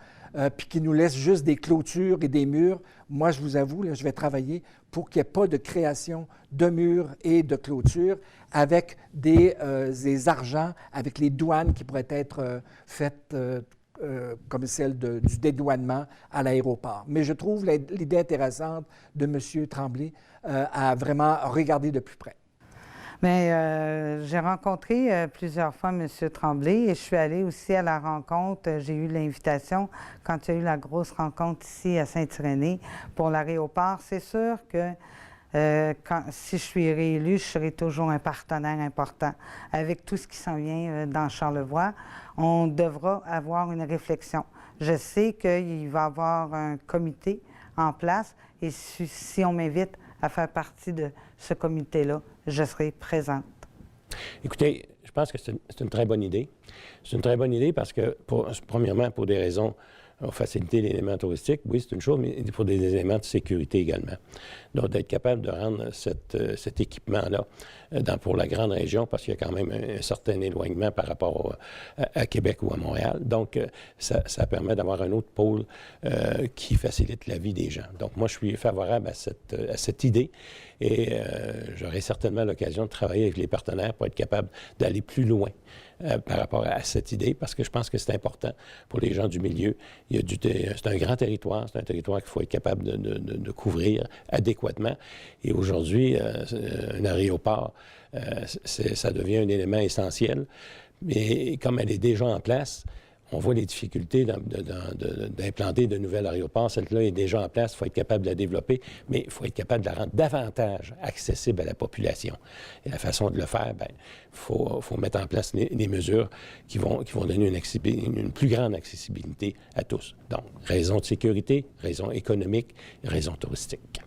puis qui nous laisse juste des clôtures et des murs, moi, je vous avoue, là, je vais travailler pour qu'il n'y ait pas de création de murs et de clôtures avec des argents, avec les douanes qui pourraient être faites comme celle du dédouanement à l'aéroport. Mais je trouve l'idée intéressante de M. Tremblay à vraiment regarder de plus près. Mais j'ai rencontré plusieurs fois M. Tremblay et je suis allée aussi à la rencontre. J'ai eu l'invitation quand il y a eu la grosse rencontre ici à Saint-Irénée pour l'aéroport. C'est sûr que si je suis réélue, je serai toujours un partenaire important. Avec tout ce qui s'en vient dans Charlevoix, on devra avoir une réflexion. Je sais qu'il va y avoir un comité en place et si on m'invite à faire partie de ce comité-là, je serai présente. Écoutez, je pense que c'est une très bonne idée. C'est une très bonne idée parce que, premièrement, pour des raisons on va faciliter l'élément touristique, oui, c'est une chose, mais pour des éléments de sécurité également. Donc, d'être capable de rendre cet équipement-là pour la grande région, parce qu'il y a quand même un certain éloignement par rapport à Québec ou à Montréal. Donc, ça permet d'avoir un autre pôle qui facilite la vie des gens. Donc, moi, je suis favorable à cette idée et j'aurai certainement l'occasion de travailler avec les partenaires pour être capable d'aller plus loin par rapport à cette idée, parce que je pense que c'est important pour les gens du milieu. C'est un grand territoire, c'est un territoire qu'il faut être capable de couvrir adéquatement. Et aujourd'hui, un aéroport, ça devient un élément essentiel. Mais comme elle est déjà en place, on voit les difficultés d'implanter de nouveaux aéroports. Celle-là est déjà en place, il faut être capable de la développer, mais il faut être capable de la rendre davantage accessible à la population. Et la façon de le faire, il faut mettre en place des mesures qui vont donner une plus grande accessibilité à tous. Donc, raison de sécurité, raison économique, raison touristique.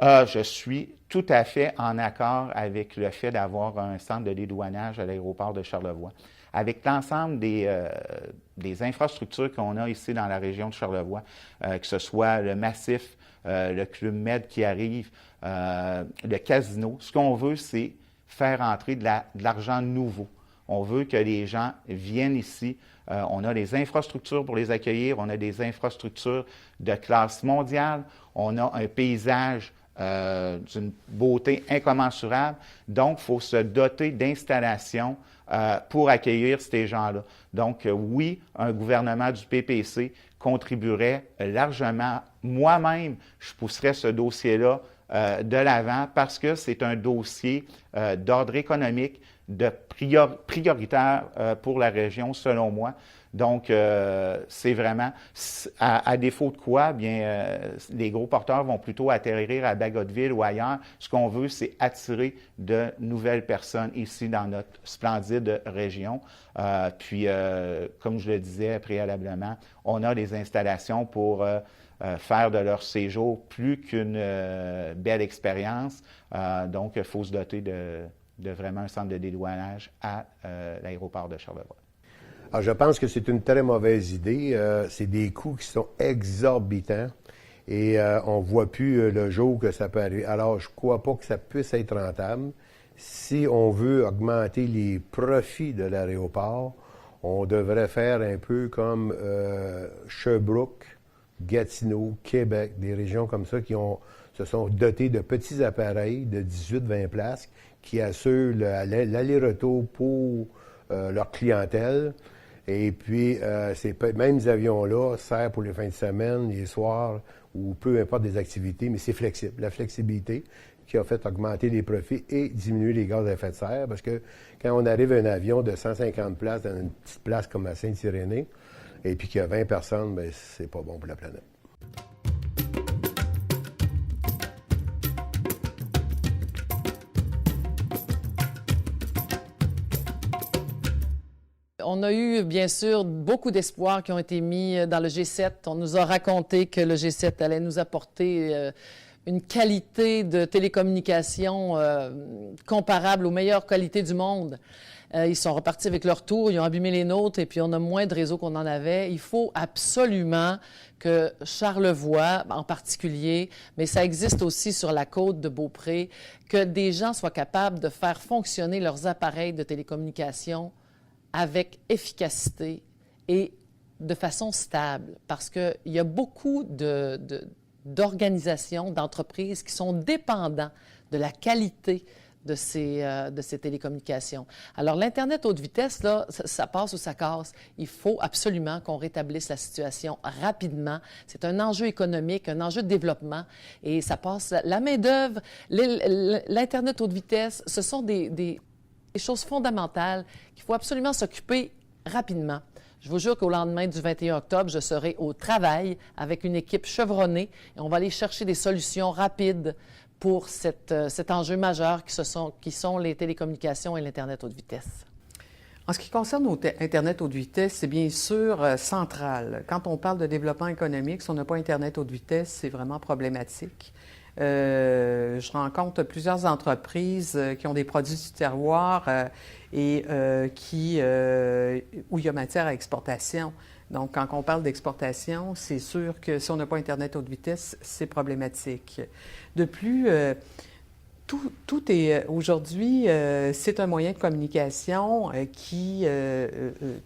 Je suis tout à fait en accord avec le fait d'avoir un centre de dédouanage à l'aéroport de Charlevoix. Avec l'ensemble des infrastructures qu'on a ici dans la région de Charlevoix, que ce soit le massif, le Club Med qui arrive, le casino, ce qu'on veut, c'est faire entrer de l'argent nouveau. On veut que les gens viennent ici. On a des infrastructures pour les accueillir, on a des infrastructures de classe mondiale, on a un paysage d'une beauté incommensurable. Donc, il faut se doter d'installations pour accueillir ces gens-là. Donc, oui, un gouvernement du PPC contribuerait largement. Moi-même, je pousserais ce dossier-là de l'avant parce que c'est un dossier d'ordre économique prioritaire pour la région, selon moi. Donc, c'est vraiment, à défaut de quoi, bien, les gros porteurs vont plutôt atterrir à Bagotville ou ailleurs. Ce qu'on veut, c'est attirer de nouvelles personnes ici dans notre splendide région. Puis, comme je le disais préalablement, on a des installations pour faire de leur séjour plus qu'une belle expérience. Donc, il faut se doter de vraiment un centre de dédouanage à l'aéroport de Charlevoix. Alors, je pense que c'est une très mauvaise idée. C'est des coûts qui sont exorbitants et on ne voit plus le jour que ça peut arriver. Alors, je ne crois pas que ça puisse être rentable. Si on veut augmenter les profits de l'aéroport, on devrait faire un peu comme Sherbrooke, Gatineau, Québec, des régions comme ça qui se sont dotées de petits appareils de 18-20 places qui assurent l'aller-retour pour leur clientèle. Et puis, ces mêmes avions-là servent pour les fins de semaine, les soirs, ou peu importe des activités, mais c'est flexible. La flexibilité qui a fait augmenter les profits et diminuer les gaz à effet de serre, parce que quand on arrive à un avion de 150 places dans une petite place comme à Saint-Irénée, et puis qu'il y a 20 personnes, bien, c'est pas bon pour la planète. On a eu, bien sûr, beaucoup d'espoirs qui ont été mis dans le G7. On nous a raconté que le G7 allait nous apporter une qualité de télécommunication comparable aux meilleures qualités du monde. Ils sont repartis avec leur tour, ils ont abîmé les nôtres et puis on a moins de réseaux qu'on en avait. Il faut absolument que Charlevoix, en particulier, mais ça existe aussi sur la côte de Beaupré, que des gens soient capables de faire fonctionner leurs appareils de télécommunication avec efficacité et de façon stable, parce qu'il y a beaucoup d'organisations, d'entreprises qui sont dépendants de la qualité de ces télécommunications. Alors, l'Internet haute vitesse, là, ça passe ou ça casse. Il faut absolument qu'on rétablisse la situation rapidement. C'est un enjeu économique, un enjeu de développement, et ça passe. La main-d'œuvre, l'Internet haute vitesse, ce sont des choses fondamentales qu'il faut absolument s'occuper rapidement. Je vous jure qu'au lendemain du 21 octobre, je serai au travail avec une équipe chevronnée et on va aller chercher des solutions rapides pour cet enjeu majeur qui sont les télécommunications et l'Internet haute vitesse. En ce qui concerne Internet haute vitesse, c'est bien sûr central. Quand on parle de développement économique, si on n'a pas Internet haute vitesse, c'est vraiment problématique. Je rencontre plusieurs entreprises qui ont des produits du terroir et où il y a matière à exportation. Donc, quand on parle d'exportation, c'est sûr que si on n'a pas Internet haute vitesse, c'est problématique. De plus, tout est aujourd'hui, c'est un moyen de communication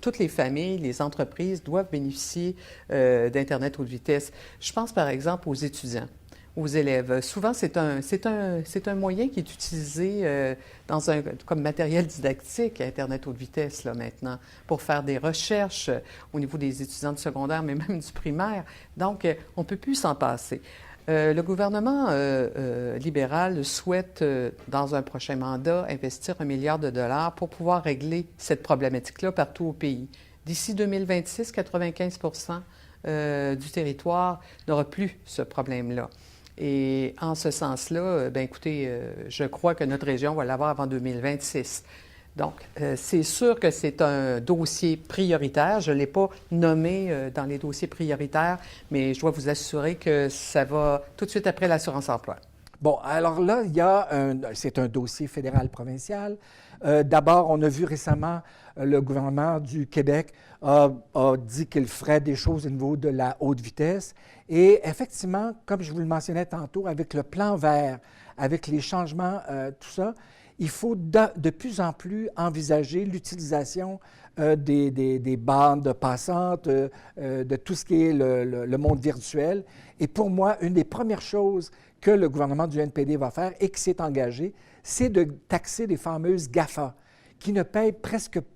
toutes les familles, les entreprises doivent bénéficier d'Internet haute vitesse. Je pense par exemple aux étudiants, aux élèves. Souvent, c'est un moyen qui est utilisé comme matériel didactique, Internet haute vitesse, là, maintenant, pour faire des recherches au niveau des étudiants du secondaire, mais même du primaire. Donc, on ne peut plus s'en passer. Le gouvernement libéral souhaite, dans un prochain mandat, investir 1 milliard de dollars pour pouvoir régler cette problématique-là partout au pays. D'ici 2026, 95 du territoire n'aura plus ce problème-là. Et en ce sens-là, bien écoutez, je crois que notre région va l'avoir avant 2026. Donc, c'est sûr que c'est un dossier prioritaire. Je ne l'ai pas nommé dans les dossiers prioritaires, mais je dois vous assurer que ça va tout de suite après l'assurance-emploi. Bon, alors là, c'est un dossier fédéral-provincial. D'abord, on a vu récemment le gouvernement du Québec a dit qu'il ferait des choses au niveau de la haute vitesse. Et effectivement, comme je vous le mentionnais tantôt, avec le plan vert, avec les changements, tout ça, il faut de plus en plus envisager l'utilisation des bandes passantes, de tout ce qui est le monde virtuel. Et pour moi, une des premières choses que le gouvernement du NPD va faire et qui s'est engagé, c'est de taxer les fameuses GAFA, qui ne payent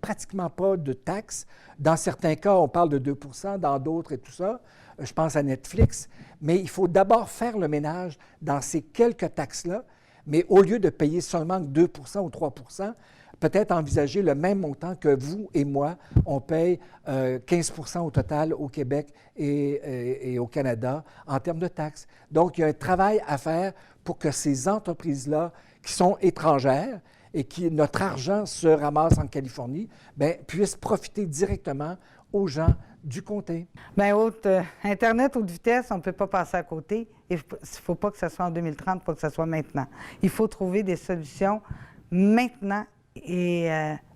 pratiquement pas de taxes. Dans certains cas, on parle de 2 % dans d'autres et tout ça. Je pense à Netflix. Mais il faut d'abord faire le ménage dans ces quelques taxes-là. Mais au lieu de payer seulement 2 % ou 3 %, peut-être envisager le même montant que vous et moi, on paye 15 % au total au Québec et au Canada en termes de taxes. Donc, il y a un travail à faire pour que ces entreprises-là, qui sont étrangères et qui notre argent se ramasse en Californie, bien, puissent profiter directement aux gens du comté. Bien, Internet haute vitesse, on ne peut pas passer à côté. Il ne faut pas que ce soit en 2030, il faut que ce soit maintenant. Il faut trouver des solutions maintenant et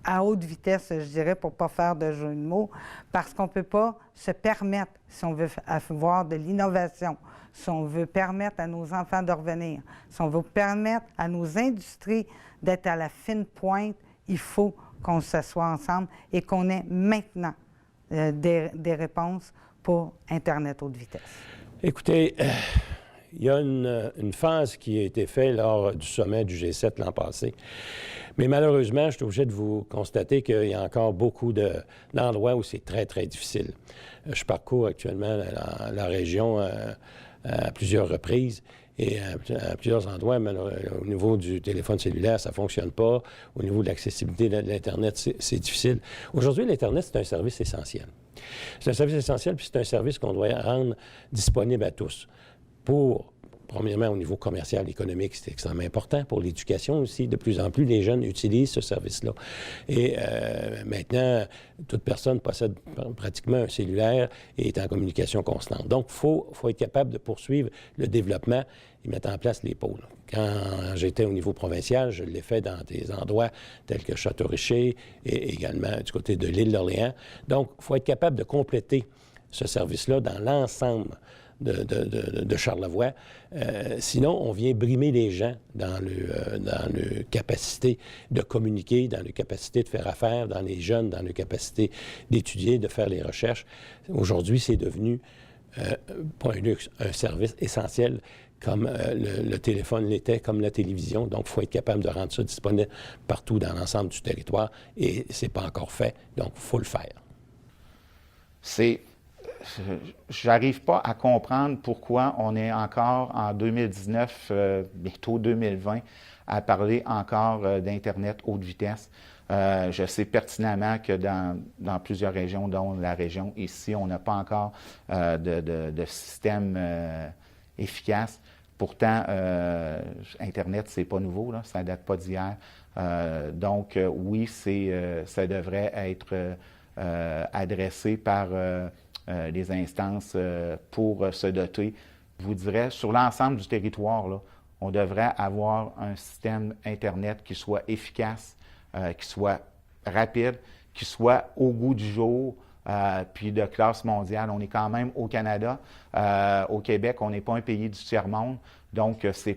à haute vitesse, je dirais, pour ne pas faire de jeu de mots, parce qu'on ne peut pas se permettre, si on veut avoir de l'innovation, si on veut permettre à nos enfants de revenir, si on veut permettre à nos industries d'être à la fine pointe, il faut qu'on s'assoie ensemble et qu'on ait maintenant des réponses pour Internet haute vitesse. Écoutez, il y a une phase qui a été faite lors du sommet du G7 l'an passé. Mais malheureusement, je suis obligé de vous constater qu'il y a encore beaucoup d'endroits où c'est très, très difficile. Je parcours actuellement la région à plusieurs reprises. Et à plusieurs endroits, au niveau du téléphone cellulaire, ça ne fonctionne pas. Au niveau de l'accessibilité de l'Internet, c'est difficile. Aujourd'hui, l'Internet, c'est un service essentiel. C'est un service essentiel, puis c'est un service qu'on doit rendre disponible à tous. Premièrement, au niveau commercial, économique, c'est extrêmement important. Pour l'éducation aussi, de plus en plus, les jeunes utilisent ce service-là. Et maintenant, toute personne possède pratiquement un cellulaire et est en communication constante. Donc, il faut être capable de poursuivre le développement et mettre en place les pôles. Quand j'étais au niveau provincial, je l'ai fait dans des endroits tels que Château-Richer et également du côté de l'île d'Orléans. Donc, il faut être capable de compléter ce service-là dans l'ensemble de Charlevoix. Sinon, on vient brimer les gens dans leur capacité de communiquer, dans leur capacité de faire affaire, dans les jeunes, dans leur capacité d'étudier, de faire les recherches. Aujourd'hui, c'est devenu, pas un luxe, un service essentiel comme le téléphone l'était, comme la télévision. Donc, il faut être capable de rendre ça disponible partout dans l'ensemble du territoire et c'est pas encore fait. Donc, il faut le faire. J'arrive pas à comprendre pourquoi on est encore en 2019, bientôt 2020, à parler encore d'Internet haute vitesse. Je sais pertinemment que dans plusieurs régions, dont la région ici, on n'a pas encore de système efficace. Pourtant, Internet, c'est pas nouveau, là, ça ne date pas d'hier. Donc, oui, ça devrait être adressé par les instances pour se doter. Je vous dirais, sur l'ensemble du territoire, là, on devrait avoir un système Internet qui soit efficace, qui soit rapide, qui soit au goût du jour, puis de classe mondiale. On est quand même au Canada. Au Québec, on n'est pas un pays du tiers-monde. Donc, c'est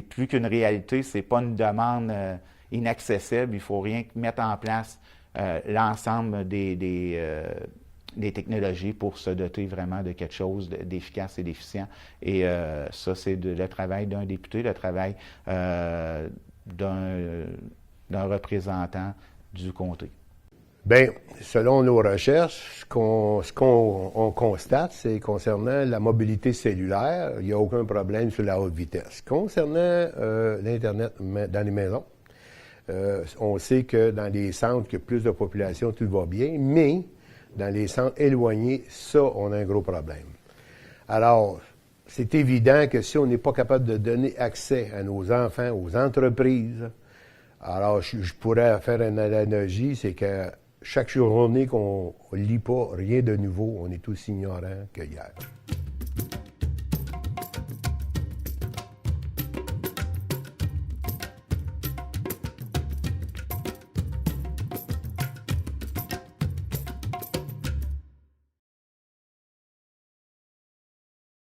plus qu'une réalité, c'est pas une demande inaccessible. Il faut rien que mettre en place l'ensemble des technologies pour se doter vraiment de quelque chose d'efficace et d'efficient. Et ça, c'est le travail d'un député, le travail d'un représentant du comté. Bien, selon nos recherches, ce qu'on constate, c'est concernant la mobilité cellulaire, il n'y a aucun problème sur la haute vitesse. Concernant l'Internet dans les maisons, on sait que dans les centres qui ont plus de population, tout va bien, mais dans les centres éloignés, ça, on a un gros problème. Alors, c'est évident que si on n'est pas capable de donner accès à nos enfants, aux entreprises, alors je pourrais faire une analogie, c'est que chaque journée qu'on ne lit pas rien de nouveau, on est aussi ignorant que hier.